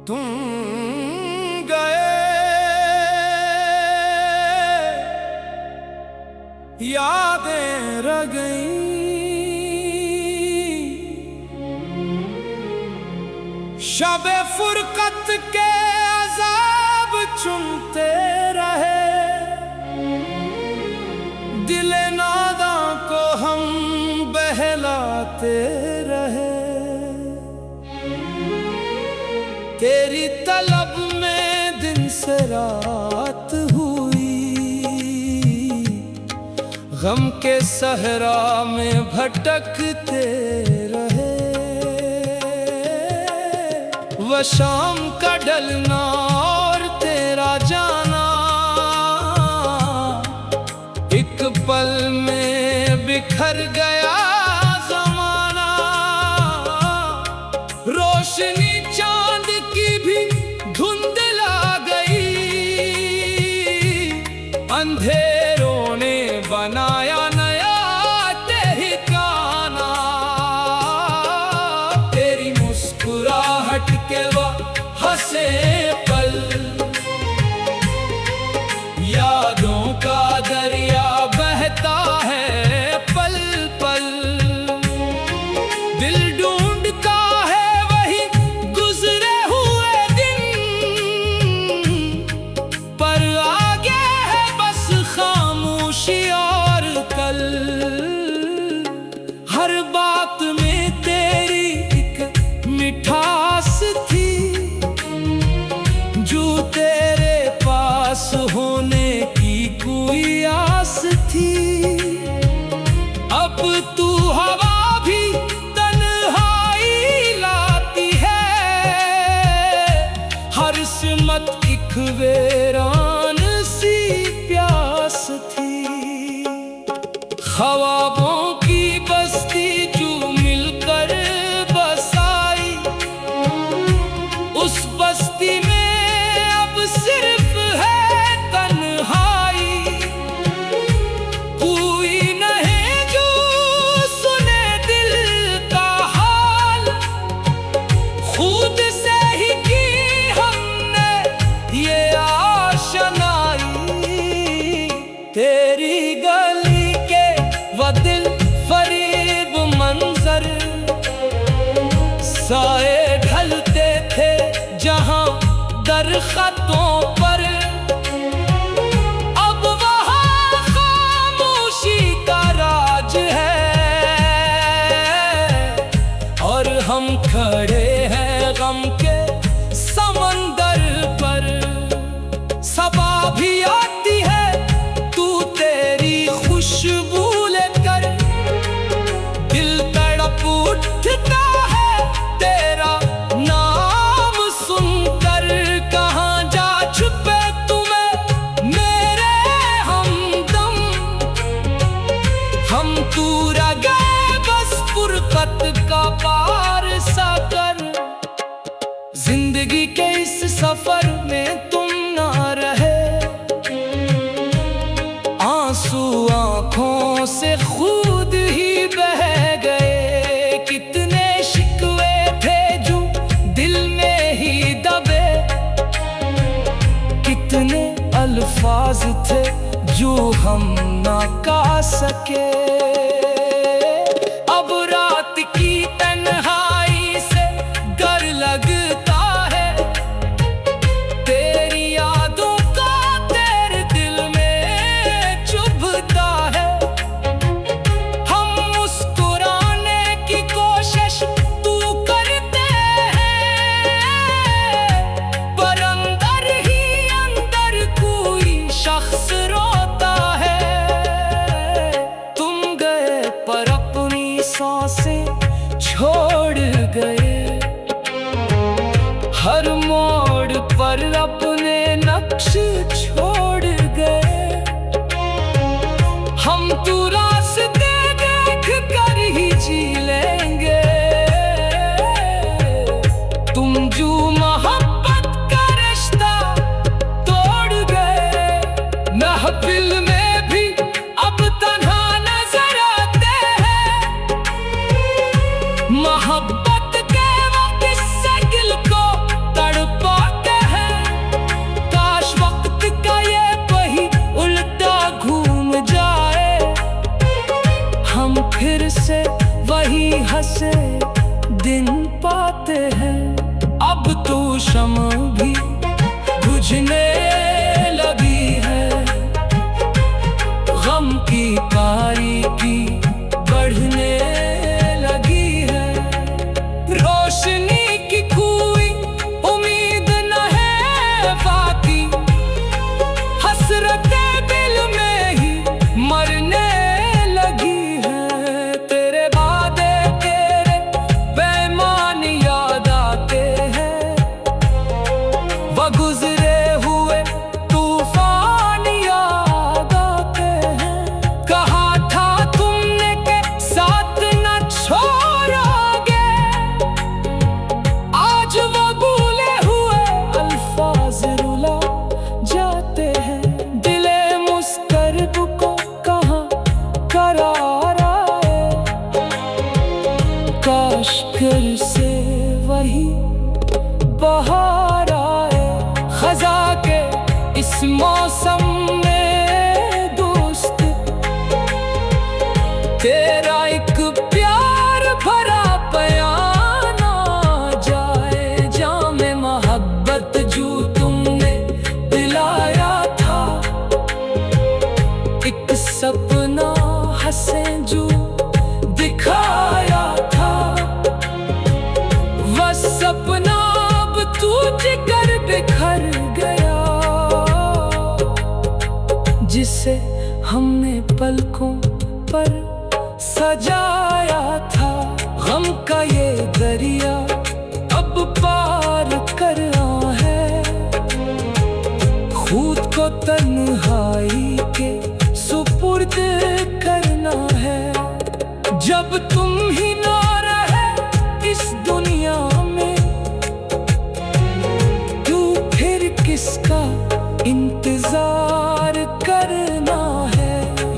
तुम गए यादें रह गईं, शबे फुरकत के अज़ाब चुनते रहे, दिले नादा को हम बहलाते रहे। तेरी तलब में दिन से रात हुई, गम के सहरा में भटकते रहे। वह शाम का ढलना और तेरा जाना एक पल में बिखर गया ज़माना। रोशनी चांद की भी धुंधला गई, अंधेरों ने बनाया नया ठिकाना। तेरी मुस्कुराहट के वह हंसे पल, यादों का दरिया बहता है पल पल। दिल ढूंढता है वही गुजरे हुए दिन, पर आगे है बस खामोशी और कल। हर बात में तेरी एक मिठास थी, जो तेरे पास होने की कोई आस थी। अब तू हवा भी तन्हाई लाती है, हर सिमत एक वीरान सी प्यास थी। ख्वाबों की बस्ती जो मिलकर बसाई, उस बस्ती में अब सिर्फ है तन्हाई। कोई नहीं जो सुने दिल का हाल, खुद से ही की हमने ये आशनाई। तेरी गली के वो दिल फरीब मंजर, साए ढलते थे जहां दरख्तों पर, अब वहां खामोशी का राज है। और हम खड़े हैं गम के समंदर पर। सबा भी आती है तू तेरी खुशबू लेकर, दिल तड़प उठता है तेरा नाम सुनकर। कहाँ जा छुपे तुम्हें मेरे हमदम, हम तू रह गए बस फुरकत का पार सा कर। जिंदगी के इस सफर में तुम ना रहे, आंसू आंखों से खुद ही बह गए। कितने शिकवे थे जो दिल में ही दबे, कितने अल्फाज थे जो हम ना कह सके। अब रात की तन्हाई से डर लगता है, तेरी यादों का तेरे दिल में चुभता है। हम मुस्कुराने की कोशिश तू करते हैं, पर अंदर ही अंदर कोई शख्स रोता है। तुम गए पर अपनी सांसें छोड़ गए, हर मोड़ पर अपने नक्श छोड़ गए। हम तो रास्ते देख कर ही जी लेंगे, तुम जो मोहब्बत का रिश्ता तोड़ गए। महफिल में भी अब तन्हा नजर आते हैं, मोहब्बत के वो किस्से दिल को तड़प आते हैं। अब तू शम्म भी बुझने लगी है, गम की तारीकी बढ़ने लगी है। रोशनी की कोई उम्मीद न है बाकी, हसरतें दिल में ही मरने लगी है। तेरे वादे तेरे पैमान याद आते हैं, वो गुजरे हुए तूफान याद आते हैं। कहा था तुमने के साथ न छोड़ोगे, आज वो भूले हुए अल्फाज रुला जाते हैं। दिले मुस्कर्ब को कहाँ करार आए, काश फिर से वही बहार आए। खज़ा के इस मौसम में दोस्त, तेरा एक प्यार भरा बयान आ जाए। जामे मोहब्बत जो तुमने दिलाया था, एक सपना हंसे जो दिखाया था। वह सपना अब तुझकर बिखर गया, जिसे हमने पलकों पर सजाया था। गम का ये दरिया अब पार करना है, खुद को तन्हाई के सुपुर्द करना है। जब तुम ही ना रहे इस दुनिया में, तू फिर किसका इंतजार करना है।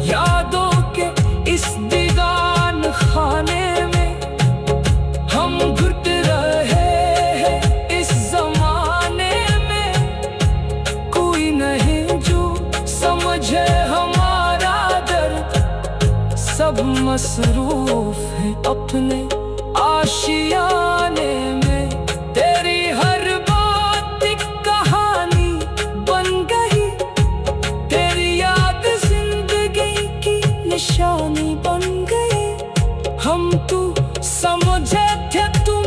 यादों के इस दीवान खाने में हम घुट रहे हैं इस जमाने में। कोई नहीं जो समझे हमारा दर्द, सब मसरूफ है अपने आशियाने में। तेरी हर बात एक कहानी बन गई, तेरी याद जिंदगी की निशानी बन गई। हम तो समझे थे तुम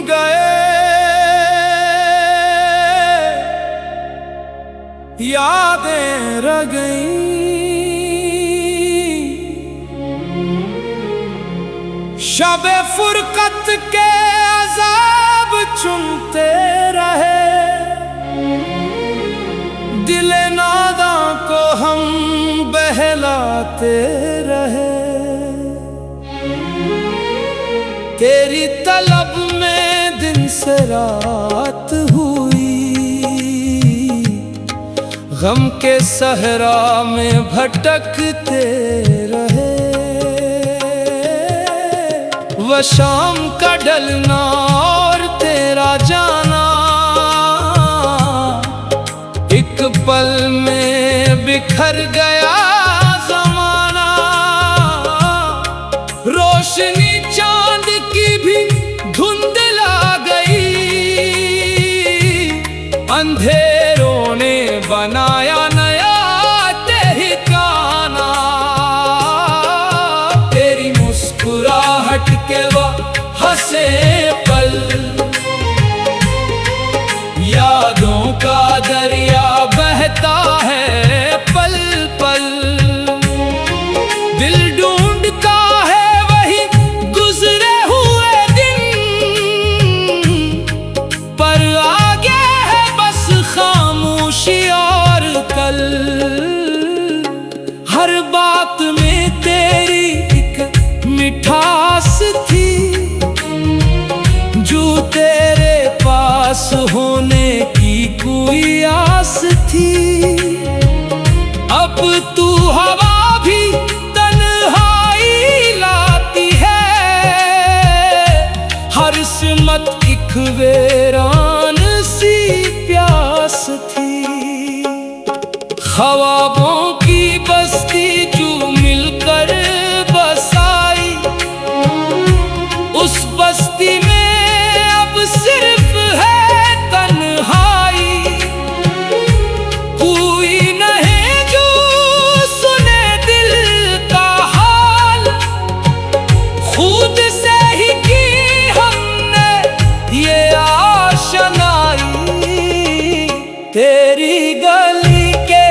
गए, यादें रह गईं। शबे फुरकत के अज़ाब चुनते रहे, दिले नादा को हम बहलाते रहे। तेरी तलब में दिन से रात हुई, गम के सहरा में भटकते रहे। वह शाम का ढलना और तेरा जाना, एक पल में बिखर गया ज़माना। रोशनी चांद की भी धुंधला गई, अंधेरों ने बनाया नया ठिकाना। तेरी मुस्कुराहट के वह हंसे पल, यादों का दरिया बहता है पल पल। दिल ढूंढता है वही गुजरे हुए दिन, पर आगे है बस खामोशी और कल। हर बात में तेरी एक मिठास थी, जो तेरे पास होने की कोई आस थी। अब तू हवा भी तन्हाई लाती है, हर सिमत एक वीरान सी प्यास थी। ख्वाबों की बस्ती जो मिलकर बसाई, खुद से ही की हमने ये आशनाई। तेरी गली के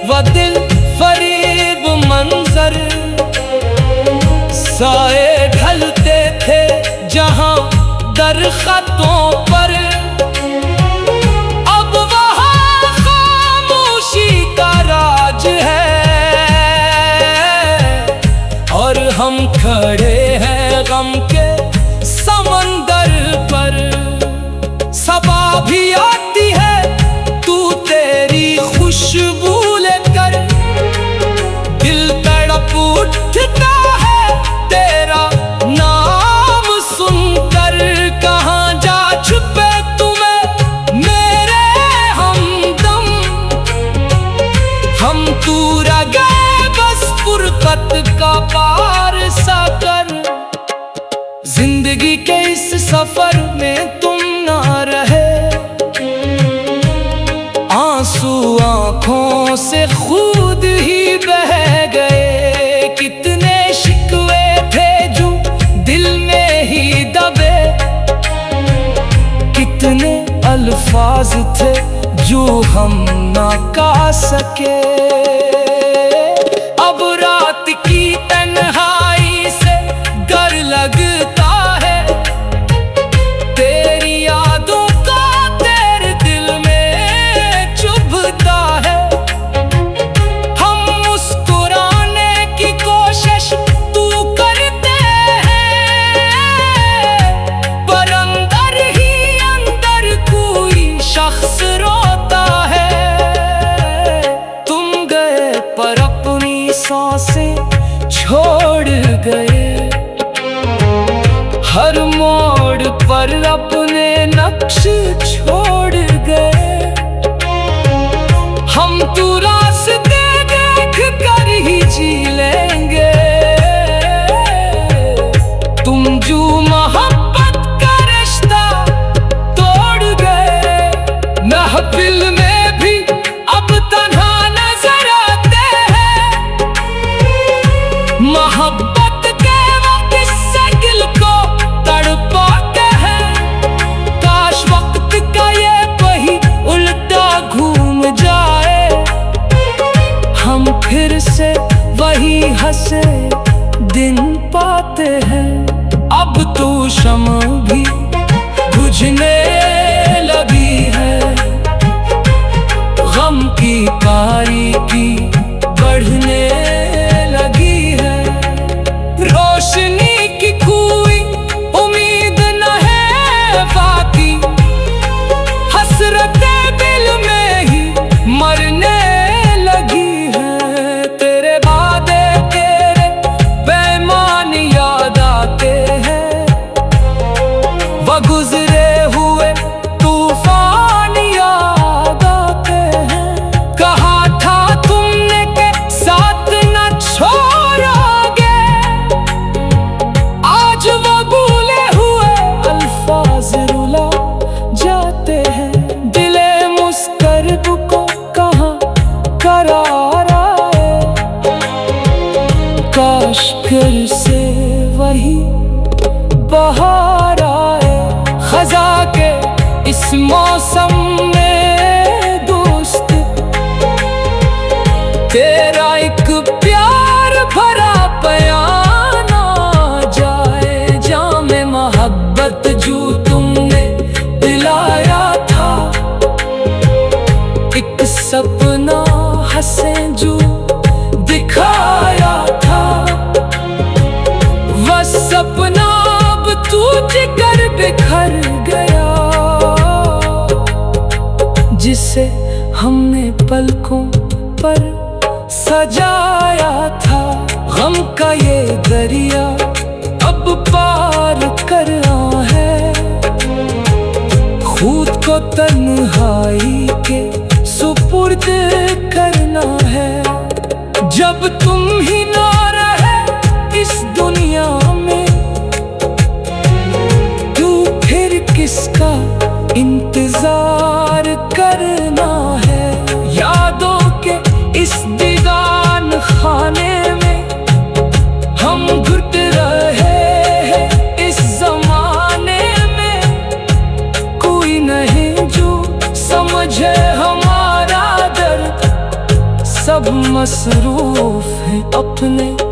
वो दिल फरीब मंजर, साए ढलते थे जहां दरख्तों पर, अब वहां खामोशी का राज है। और हम खड़े हैं गम के समंदर पर। सबा भी आती है तू तेरी खुशबू लेकर, दिल तड़प उठता है तेरा नाम सुनकर। कहाँ जा छुपे तुम्हें मेरे हमदम, हम तू रह गए बस फुरकत का पार सा कर। जिंदगी के इस सफर में तुम ना रहे, आंसू आंखों से खुद ही बह गए। कितने शिकवे थे जो दिल में ही दबे, कितने अल्फाज थे जो हम ना कह सके। अब रात की तन्हाई से डर लगता है, तेरी यादों का तेरे दिल में चुभता है। हम मुस्कुराने की कोशिश तू करते हैं, पर अंदर ही अंदर कोई शख्स रोता है। तुम गए पर अपनी सांसें छोड़ गए, हर मोड़ पर अपने नक्श छोड़ गए। हम तो रास्ते देख कर ही जी लेंगे, तुम जो मोहब्बत का रिश्ता तोड़ गए। महफिल में भी अब तन्हा नजर आते हैं, मोहब्बत के वो किस्से दिल को तड़पाते हैं। काश वक्त का ये वही उल्टा घूम जाए, हम फिर से वही हंसे दिन पाते हैं। अब तो शम्म भी बुझने लगी है, गम की तारीकी बढ़ने लगी है। रोशनी की कोई उम्मीद न है बाकी, हसरतें दिल में ही मरने लगी है। तेरे वादे तेरे बेईमान याद आते हैं, वो गुजरे हुए तूफान याद आते हैं। कहा था तुमने के साथ न छोड़ोगे, आज वो भूले हुए अल्फाज रुला जाते हैं। दिले मुस्करब को कहाँ करार आए, काश फिर से वही बहार आए। खजा के इस मौसम में दोस्त, तेरा एक प्यार भरा बयान आ जाए। जामे मोहब्बत जो तुमने दिलाया था, एक सपना हंसे जो दिखाया था। वह सपना अब टूट कर बिखर गया, जिसे हमने पलकों पर सजाया था। गम का ये दरिया अब पार करना है, खुद को तन्हाई के सुपुर्द करना है। जब तुम ही ना रहे इस दुनिया में, तो फिर किसका इंतजार करना है। यादों के इस दीवान खाने में हम घुट रहे मसरूफ है अपने